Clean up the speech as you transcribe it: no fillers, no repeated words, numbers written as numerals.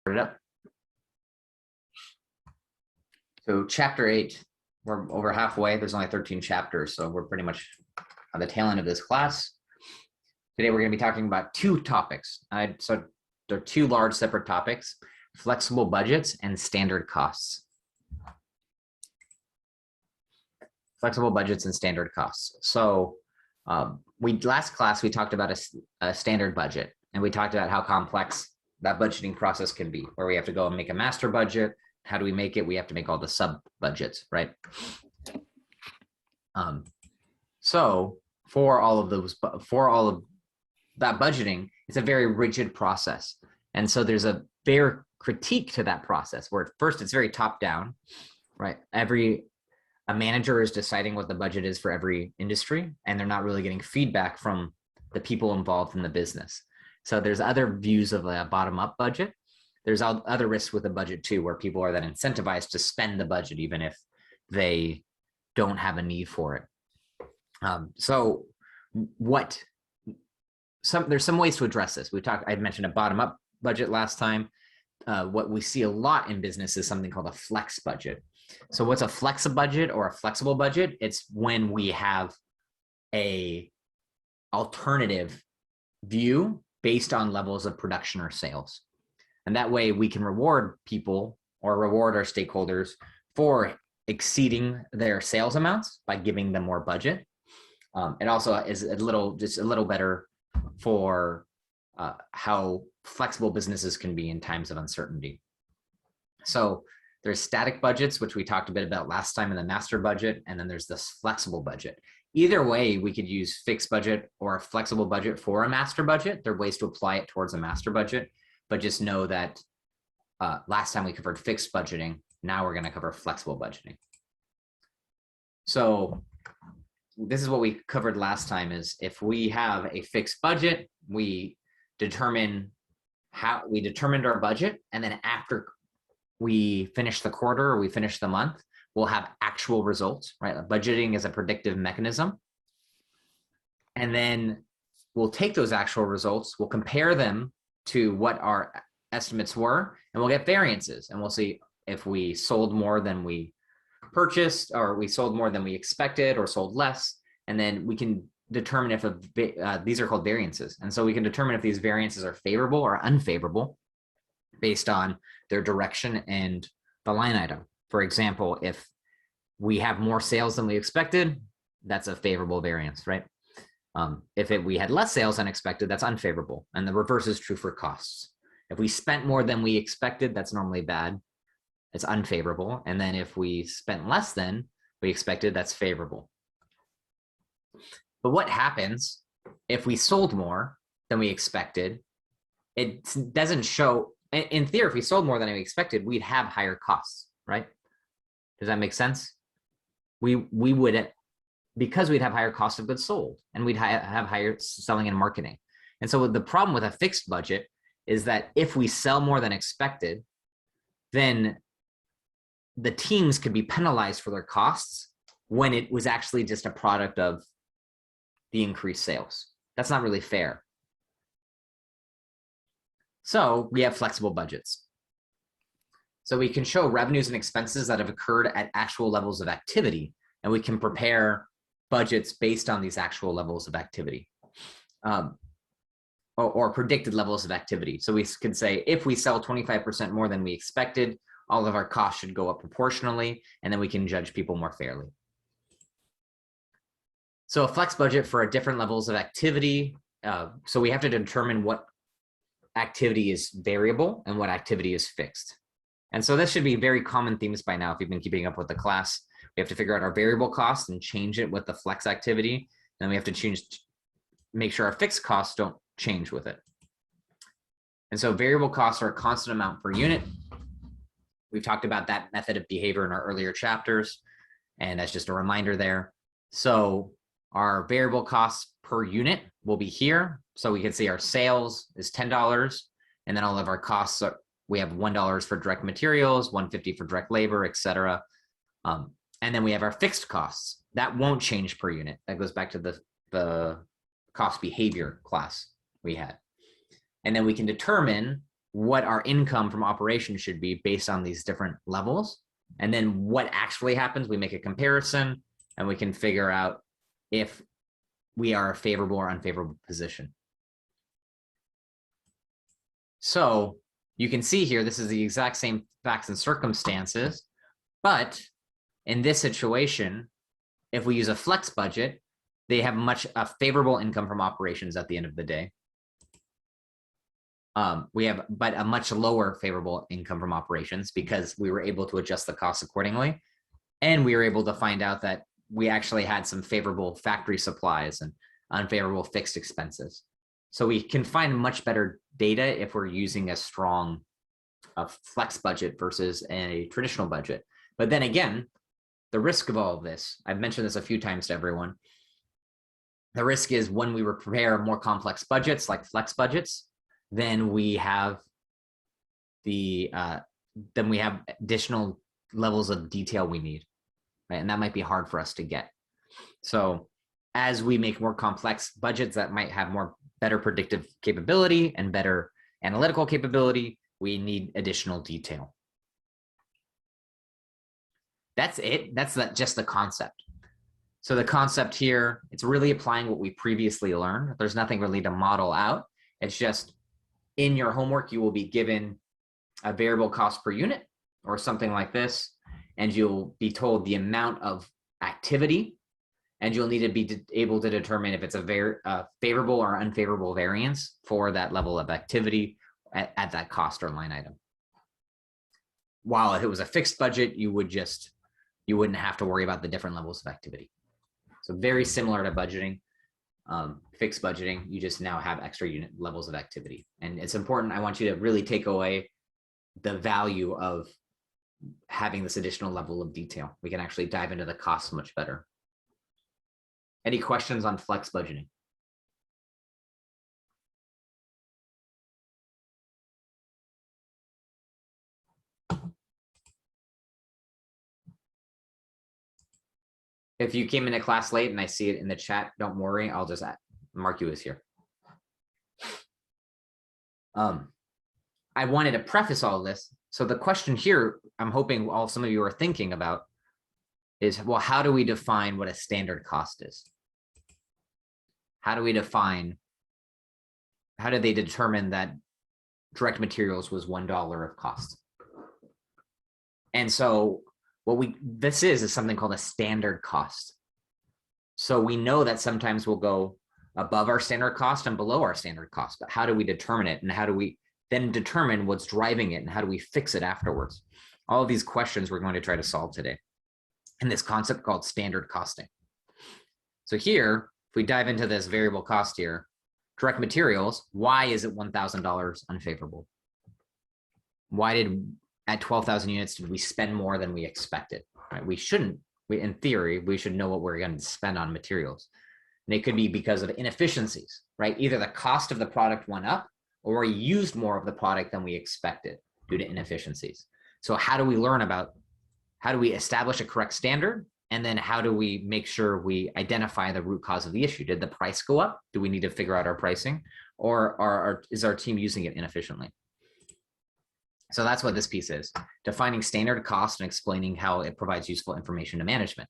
Put it up. So chapter 8, we're over halfway. There's only 13 chapters, so we're pretty much at the tail end of this class. Today we're going to be talking about two topics. So there are two large separate topics: flexible budgets and standard costs. Flexible budgets and standard costs. So last class we talked about a standard budget, and we talked about how complex that budgeting process can be, where we have to go and make a master budget. How do we make it? We have to make all the sub budgets, right? So for all of that budgeting, it's a very rigid process. And so there's a fair critique to that process, where at first it's very top down, right? A manager is deciding what the budget is for every industry, and they're not really getting feedback from the people involved in the business. So there's other views of a bottom-up budget. There's other risks with a budget too, where people are then incentivized to spend the budget even if they don't have a need for it. There's some ways to address this. I mentioned a bottom-up budget last time. What we see a lot in business is something called a flex budget. So what's a flex budget or a flexible budget? It's when we have a alternative view based on levels of production or sales. And that way we can reward people or reward our stakeholders for exceeding their sales amounts by giving them more budget. It also is a little better for how flexible businesses can be in times of uncertainty. So there's static budgets, which we talked a bit about last time in the master budget, and then there's this flexible budget. Either way, we could use fixed budget or a flexible budget for a master budget. There are ways to apply it towards a master budget, but just know that last time we covered fixed budgeting. Now we're going to cover flexible budgeting. So this is what we covered last time: is if we have a fixed budget, we determined our budget, and then after we finish the quarter or we finish the month, we'll have actual results, right? Budgeting is a predictive mechanism. And then we'll take those actual results, we'll compare them to what our estimates were, and we'll get variances. And we'll see if we sold more than we purchased, or we sold more than we expected, or sold less. And then we can determine if these are called variances. And so we can determine if these variances are favorable or unfavorable based on their direction and the line item. For example, if we have more sales than we expected, that's a favorable variance, right? If we had less sales than expected, that's unfavorable. And the reverse is true for costs. If we spent more than we expected, that's normally bad. It's unfavorable. And then if we spent less than we expected, that's favorable. But what happens if we sold more than we expected? It doesn't show. In theory, if we sold more than we expected, we'd have higher costs, right? Does that make sense? We would, because we'd have higher cost of goods sold, and we'd have higher selling and marketing. And so the problem with a fixed budget is that if we sell more than expected, then the teams could be penalized for their costs when it was actually just a product of the increased sales. That's not really fair. So we have flexible budgets. So we can show revenues and expenses that have occurred at actual levels of activity, and we can prepare budgets based on these actual levels of activity, or predicted levels of activity. So we can say, if we sell 25% more than we expected, all of our costs should go up proportionally, and then we can judge people more fairly. So a flex budget for different levels of activity. So we have to determine what activity is variable and what activity is fixed. And so this should be very common themes by now if you've been keeping up with the class. We have to figure out our variable costs and change it with the flex activity. And then we have to make sure our fixed costs don't change with it. And so variable costs are a constant amount per unit. We've talked about that method of behavior in our earlier chapters, and that's just a reminder there. So our variable costs per unit will be here. So we can see our sales is $10, and then all of our costs we have $1 for direct materials, $1.50 for direct labor, etc. And then we have our fixed costs. That won't change per unit. That goes back to the cost behavior class we had. And then we can determine what our income from operations should be based on these different levels. And then what actually happens, we make a comparison and we can figure out if we are a favorable or unfavorable position. So you can see here, this is the exact same facts and circumstances, but in this situation, if we use a flex budget, they have a favorable income from operations at the end of the day. We have, but a much lower favorable income from operations because we were able to adjust the costs accordingly. And we were able to find out that we actually had some favorable factory supplies and unfavorable fixed expenses. So we can find much better data if we're using a strong flex budget versus a traditional budget. But then again, the risk of all of this, I've mentioned this a few times to everyone, the risk is when we prepare more complex budgets like flex budgets, then we have additional levels of detail we need, right? And that might be hard for us to get. So as we make more complex budgets that might have better predictive capability and better analytical capability, we need additional detail. That's it. That's just the concept. So the concept here, it's really applying what we previously learned. There's nothing really to model out. It's just in your homework, you will be given a variable cost per unit or something like this, and you'll be told the amount of activity, and you'll need to be able to determine if it's a favorable or unfavorable variance for that level of activity at that cost or line item. While if it was a fixed budget, you wouldn't have to worry about the different levels of activity. So very similar to budgeting. Fixed budgeting, you just now have extra unit levels of activity. And it's important, I want you to really take away the value of having this additional level of detail. We can actually dive into the costs much better. Any questions on flex budgeting? If you came into class late and I see it in the chat, don't worry, I'll just mark you as here. I wanted to preface all of this. So the question here, I'm hoping some of you are thinking about is, well, how do we define what a standard cost is? How do they determine that direct materials was $1 of cost? And so what this is something called a standard cost. So we know that sometimes we'll go above our standard cost and below our standard cost, but how do we determine it? And how do we then determine what's driving it? And how do we fix it afterwards? All of these questions we're going to try to solve today in this concept called standard costing. So here, if we dive into this variable cost here, direct materials, why is it $1,000 unfavorable? At 12,000 units, did we spend more than we expected? Right? We shouldn't. In theory, we should know what we're going to spend on materials. And it could be because of inefficiencies, right? Either the cost of the product went up or we used more of the product than we expected due to inefficiencies. So how do we establish a correct standard? And then how do we make sure we identify the root cause of the issue? Did the price go up? Do we need to figure out our pricing? Or is our team using it inefficiently? So that's what this piece is, defining standard cost and explaining how it provides useful information to management.